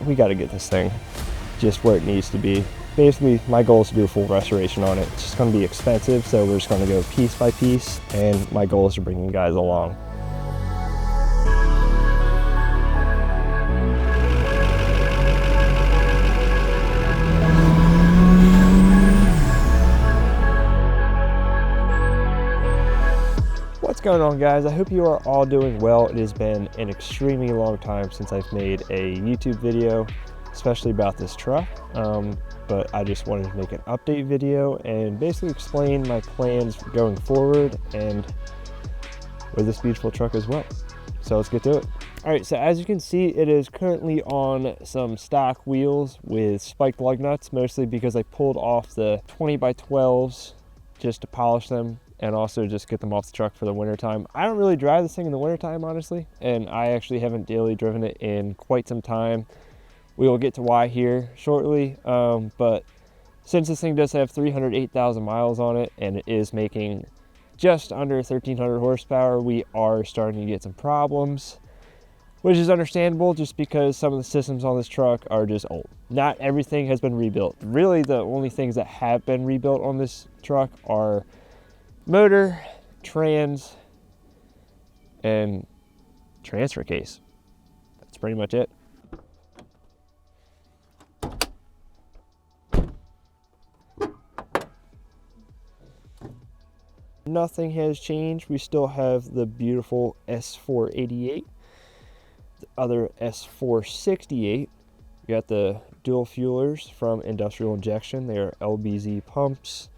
we got to get this thing just where it needs to be. Basically, my goal is to do a full restoration on it. It's just going to be expensive, so we're just going to go piece by piece, and my goal is to bring you guys along. What's going on, guys? I hope you are all doing well. It has been an extremely long time since I've made a YouTube video, especially about this truck, but I just wanted to make an update video and basically explain my plans going forward and with this beautiful truck as well. So let's get to it. All right, so as you can see, it is currently on some stock wheels with spiked lug nuts, mostly because I pulled off the 20x12s just to polish them and also just get them off the truck for the winter time. I don't really drive this thing in the winter time, honestly, and I actually haven't daily driven it in quite some time. We will get to why here shortly, but since this thing does have 308,000 miles on it and it is making just under 1,300 horsepower, we are starting to get some problems, which is understandable just because some of the systems on this truck are just old. Not everything has been rebuilt. Really, the only things that have been rebuilt on this truck are motor, trans, and transfer case. That's pretty much it. Nothing has changed. We still have the beautiful S488, the other S468. We got the dual fuelers from Industrial Injection. They are LB7 pumps.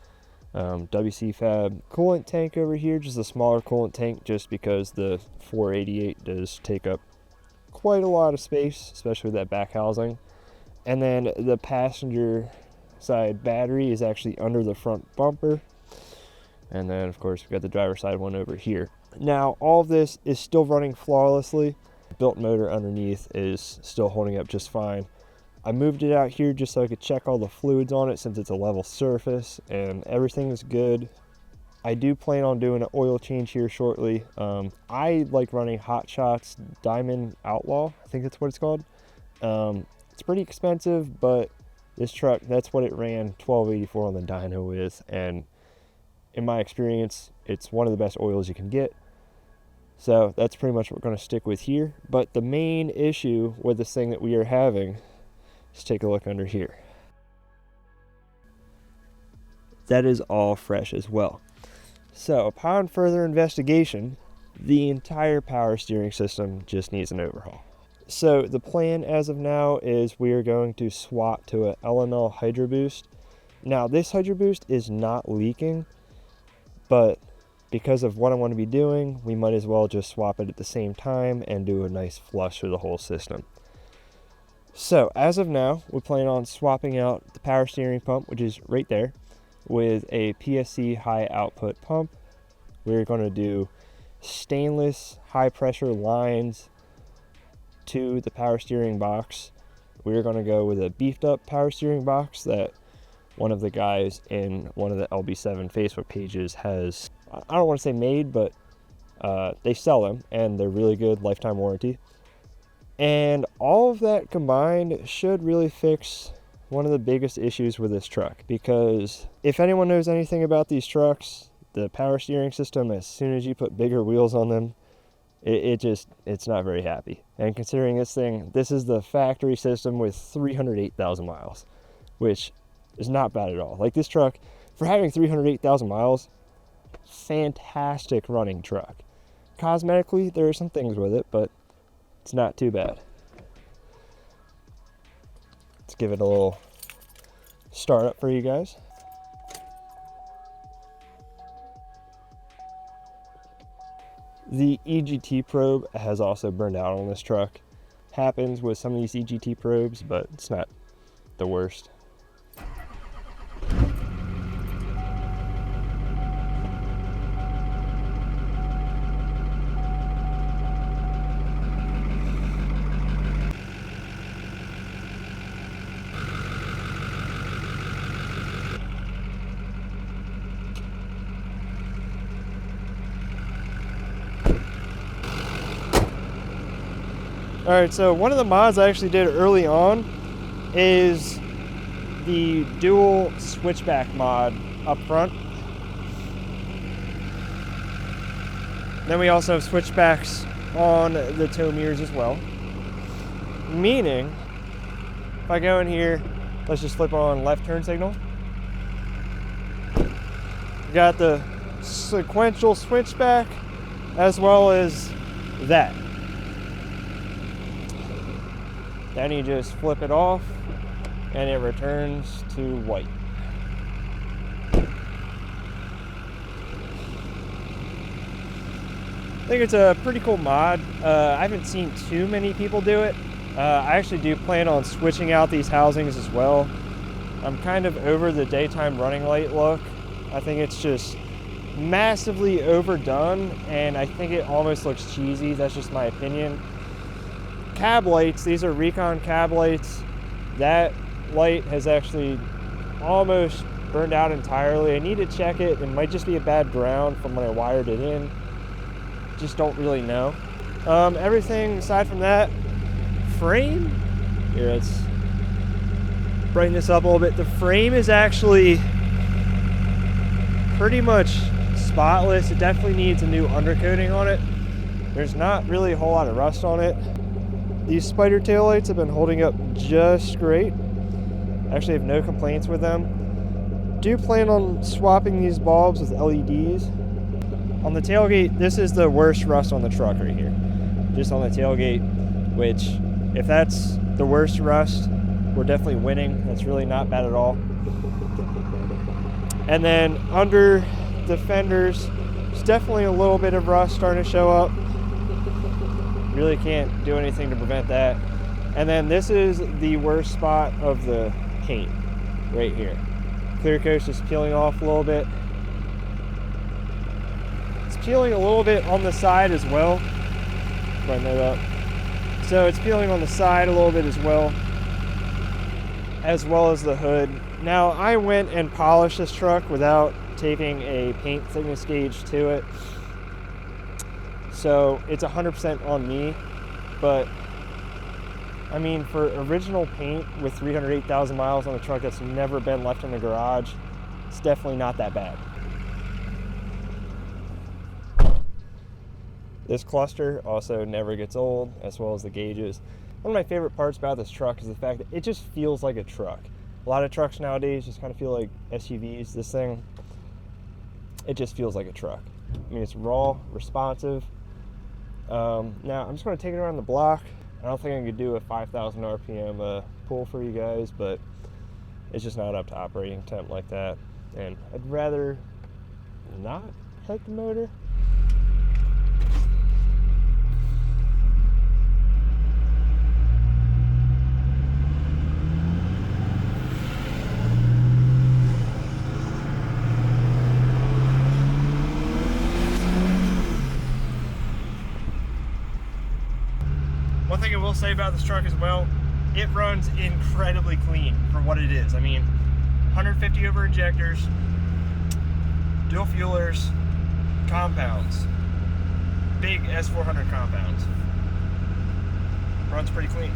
WC Fab coolant tank over here, just a smaller coolant tank, just because the 488 does take up quite a lot of space, especially with that back housing. And then the passenger side battery is actually under the front bumper. And then of course we got the driver side one over here. Now all of this is still running flawlessly. The built motor underneath is still holding up just fine. I moved it out here just so I could check all the fluids on it since it's a level surface, and everything is good. I do plan on doing an oil change here shortly. I like running Hot Shots Diamond Outlaw, I think that's what it's called. It's pretty expensive, but this truck, that's what it ran 1284 on the dyno with, and in my experience, it's one of the best oils you can get. So that's pretty much what we're going to stick with here. But the main issue with this thing that we are having, let's take a look under here. That is all fresh as well. So upon further investigation, the entire power steering system just needs an overhaul. So the plan as of now is we are going to swap to a LML Hydro Boost. Now this Hydro Boost is not leaking, but because of what I want to be doing, we might as well just swap it at the same time and do a nice flush through the whole system. So as of now, we plan on swapping out the power steering pump, which is right there, with a PSC high output pump. We're going to do stainless high pressure lines to the power steering box. We're going to go with a beefed up power steering box that one of the guys in one of the LB7 Facebook pages has, I don't want to say made, but they sell them and they're really good, lifetime warranty. And all of that combined should really fix one of the biggest issues with this truck, because if anyone knows anything about these trucks, the power steering system, as soon as you put bigger wheels on them, it's not very happy. And considering this thing, this is the factory system with 308,000 miles, which is not bad at all. Like, this truck, for having 308,000 miles, fantastic running truck. Cosmetically, there are some things with it, but it's not too bad. Let's give it a little start up for you guys. The EGT probe has also burned out on this truck. Happens with some of these EGT probes, but it's not the worst. Alright, so one of the mods I actually did early on is the dual switchback mod up front. Then we also have switchbacks on the tow mirrors as well. Meaning, if I go in here, let's just flip on left turn signal. Got the sequential switchback as well as that. Then you just flip it off and it returns to white. I think it's a pretty cool mod. I haven't seen too many people do it. I actually do plan on switching out these housings as well. I'm kind of over the daytime running light look. I think it's just massively overdone, and I think it almost looks cheesy. That's just my opinion. Cab lights, these are Recon cab lights. That light has actually almost burned out entirely. I need to check it. It might just be a bad ground from when I wired it in. Just don't really know. Everything aside from that, frame, here, let's brighten this up a little bit. The frame is actually pretty much spotless. It definitely needs a new undercoating on it. There's not really a whole lot of rust on it. These spider taillights have been holding up just great. Actually have no complaints with them. Do plan on swapping these bulbs with LEDs. On the tailgate, this is the worst rust on the truck right here. Just on the tailgate, which if that's the worst rust, we're definitely winning. That's really not bad at all. And then under the fenders, there's definitely a little bit of rust starting to show up. Really can't do anything to prevent that. And then this is the worst spot of the paint right here. Clear coat's just peeling off a little bit. It's peeling a little bit on the side as well. Brighten that up. So it's peeling on the side a little bit as well as the hood. Now I went and polished this truck without taking a paint thickness gauge to it. So it's 100% on me, but I mean, for original paint with 308,000 miles on a truck that's never been left in the garage, it's definitely not that bad. This cluster also never gets old, as well as the gauges. One of my favorite parts about this truck is the fact that it just feels like a truck. A lot of trucks nowadays just kind of feel like SUVs. This thing, it just feels like a truck. I mean, it's raw, responsive. Now, I'm just going to take it around the block. I don't think I could do a 5,000 RPM pull for you guys, but it's just not up to operating temp like that. And I'd rather not hit the motor. One thing I will say about this truck as well, it runs incredibly clean for what it is. I mean, 150 over injectors, dual fuelers, compounds, big S400 compounds. Runs pretty clean.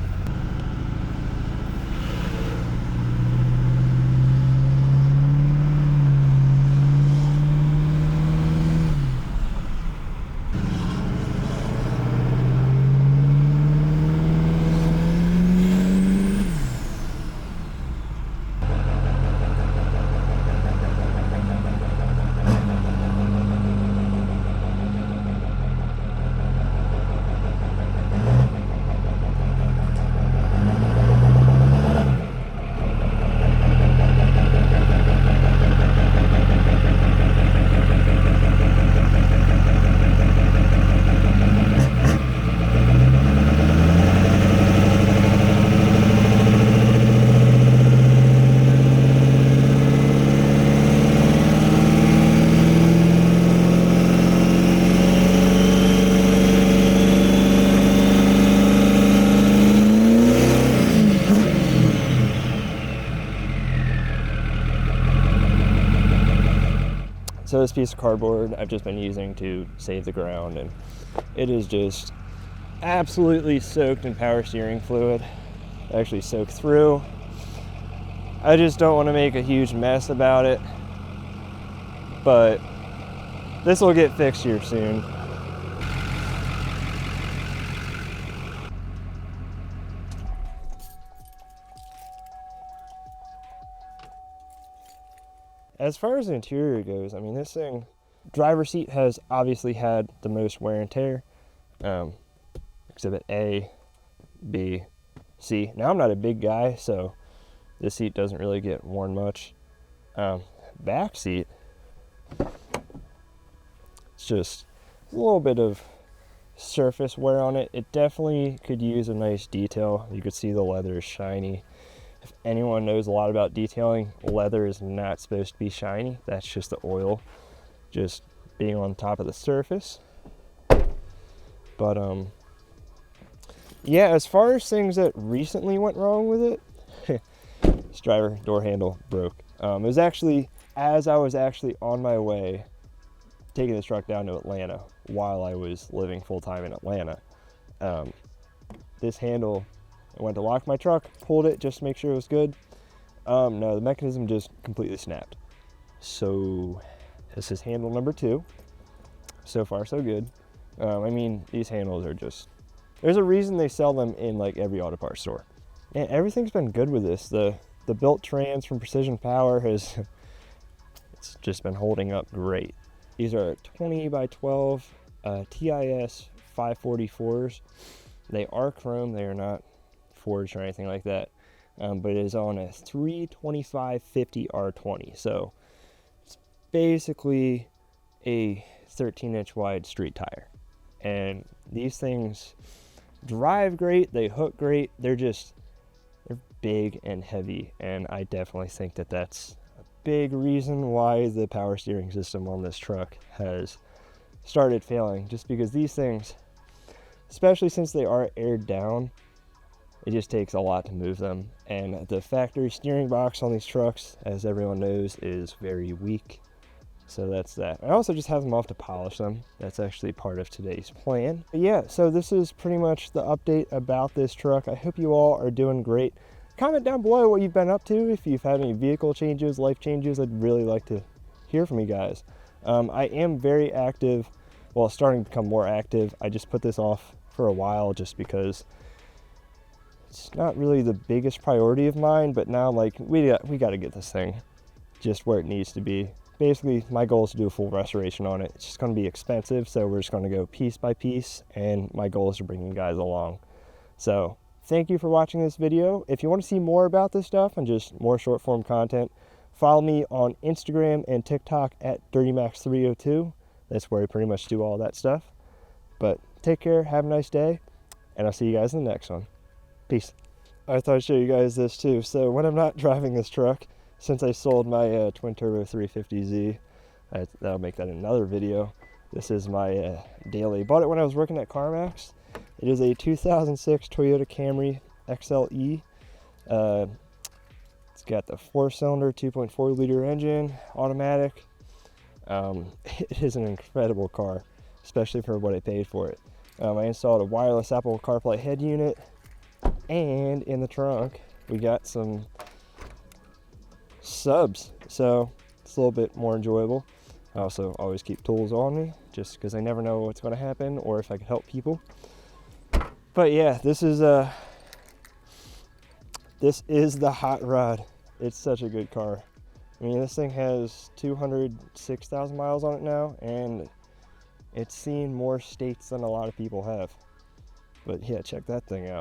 So this piece of cardboard I've just been using to save the ground, and it is just absolutely soaked in power steering fluid. Actually soaked through. I just don't want to make a huge mess about it, but this will get fixed here soon. As far as the interior goes, I mean, this thing, driver's seat has obviously had the most wear and tear. Exhibit A, B, C. Now, I'm not a big guy, so this seat doesn't really get worn much. Back seat, it's just a little bit of surface wear on it. It definitely could use a nice detail. You could see the leather is shiny. If anyone knows a lot about detailing, leather is not supposed to be shiny. That's just the oil just being on top of the surface. But yeah, as far as things that recently went wrong with it, this driver door handle broke. It was actually as I was actually on my way taking this truck down to Atlanta while I was living full-time in Atlanta. This handle, I went to lock my truck, pulled it just to make sure it was good. No, the mechanism just completely snapped. So this is handle number 2. So far, so good. I mean, these handles are just, there's a reason they sell them in like every auto parts store. And everything's been good with this. The built trans from Precision Power has, it's just been holding up great. These are 20 by 12 TIS 544s. They are chrome, they are not forged or anything like that. But it is on a 325/50 R20. So it's basically a 13-inch wide street tire. And these things drive great, they hook great, they're big and heavy, and I definitely think that that's a big reason why the power steering system on this truck has started failing, just because these things, especially since they are aired down, it just takes a lot to move them. And the factory steering box on these trucks, as everyone knows, is very weak. So that's that. I also just have them off to polish them. That's actually part of today's plan. But yeah, so this is pretty much the update about this truck. I hope you all are doing great. Comment down below what you've been up to. If you've had any vehicle changes, life changes, I'd really like to hear from you guys. I am very active, well, starting to become more active. I just put this off for a while just because it's not really the biggest priority of mine, but now I'm like, we got to get this thing just where it needs to be. Basically, my goal is to do a full restoration on it. It's just going to be expensive, so we're just going to go piece by piece, and my goal is to bring you guys along. So thank you for watching this video. If you want to see more about this stuff and just more short form content, follow me on Instagram and TikTok at Duramax302. That's where I pretty much do all that stuff. But take care, have a nice day, and I'll see you guys in the next one. Peace. I thought I'd show you guys this too. So when I'm not driving this truck, since I sold my twin turbo 350Z, that'll make that another video. This is my daily. Bought it when I was working at CarMax. It is a 2006 Toyota Camry XLE. It's got the 4-cylinder 2.4 liter engine, automatic. It is an incredible car, especially for what I paid for it. I installed a wireless Apple CarPlay head unit, and in the trunk we got some subs, so it's a little bit more enjoyable. I also always keep tools on me just because I never know what's going to happen or if I can help people. But yeah, this is the hot rod. It's such a good car. I mean, this thing has 206,000 miles on it now, and it's seen more states than a lot of people have. But yeah, check that thing out.